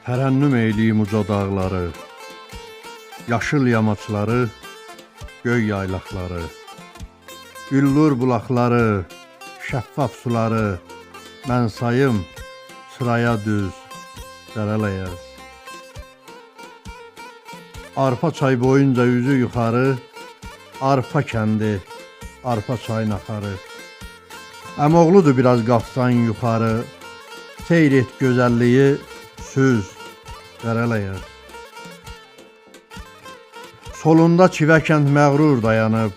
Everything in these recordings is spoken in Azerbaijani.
Tərənnüm eyliyim uca dağları, yaşıl yamaçları, göy yaylaqları, güllur bulaqları, şəffaf suları, mən sayım sıraya düz, dərələyəz. Arpa çay boyunca yüzü yuxarı, arpa kəndi, arpa çayın axarı. Əmoğludur biraz qalxsan yuxarı, seyr et gözəlliyi, süz, dərələyəz. Solunda Çivəkənd məğrur dayanıb,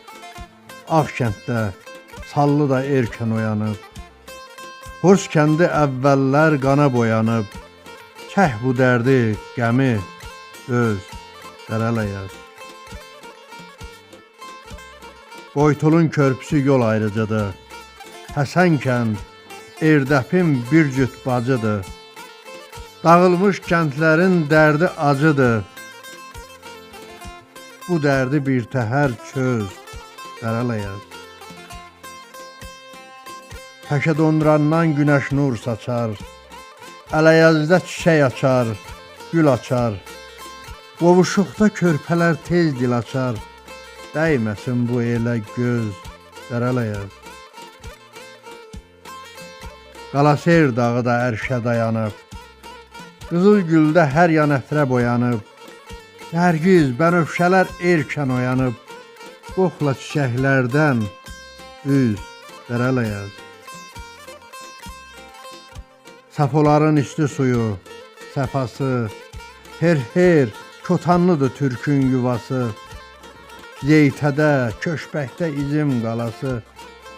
Ağkənddə Sallı da erkən oyanıb. Hors kəndi əvvəllər qana boyanıb, kəh bu dərdi, qəmi, döz, dərələyəz. Qoytulun körpüsü yol ayrıcıdır, Həsənkənd, Erdəpin bir cüt bacıdır. Dağılmış kəndlərin dərdi acıdır, bu dərdi bir təhər çöz, dərələyəz. Təkə dondurandan günəş nur saçar, Ələyəzdə çiçək açar, gül açar. Qovuşuqda körpələr tez dil açar, dəyməsin bu elə göz, dərələyəz. Qalaseyr dağı da ərşə dayanıb, Qızıl güldə hər yan ətrə boyanıb, Nərgiz, bənövşələr erkən oyanıb, Qoxla çiçəklərdən üz, dərələyəz. Safoların isti suyu, səfası, her kotanlıdır türkün yuvası. Zeytədə, köşbəkdə izim qalası,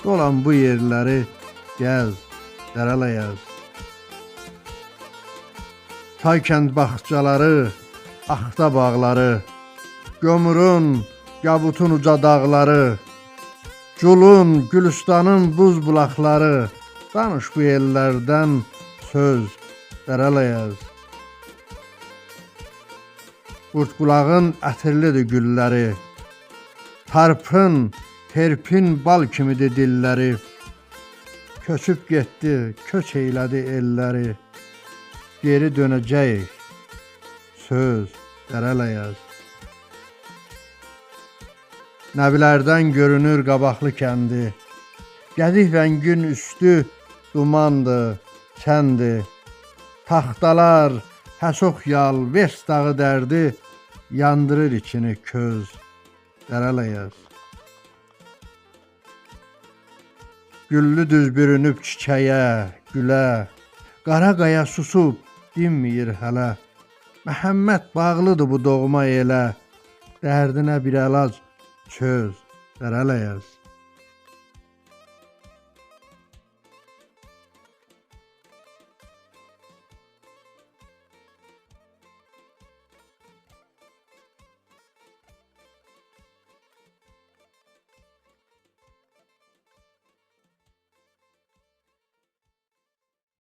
dolan bu yerləri gəz, dərələyəz. Taykənd baxçaları, Axta bağları, Gömürün, Yabutun uca dağları, Culun, Gülüstanın buz bulaqları, Danış bu yerlərdən söz, dərələyəz. Qurtqulağın ətirlidir gülləri, Tarpın, terpin bal kimidir dilləri. Köçüb getdi, köç eylədi elləri, Geri dönəcəyik, söz, dərələyəz. Nəvilərdən görünür qabaqlı kəndi, Gədik rəngin üstü dumandır, çəndi. Taxtalar, həsox yal, Vers dağı dərdi, Yandırır içini köz, dərələyəz. Güllü düz bürünüb çiçəyə, gülə, Qara qaya susub, dinməyir hələ. Məhəmməd bağlıdır bu doğma elə, Dərdinə bir əlac çöz, dərələyəz.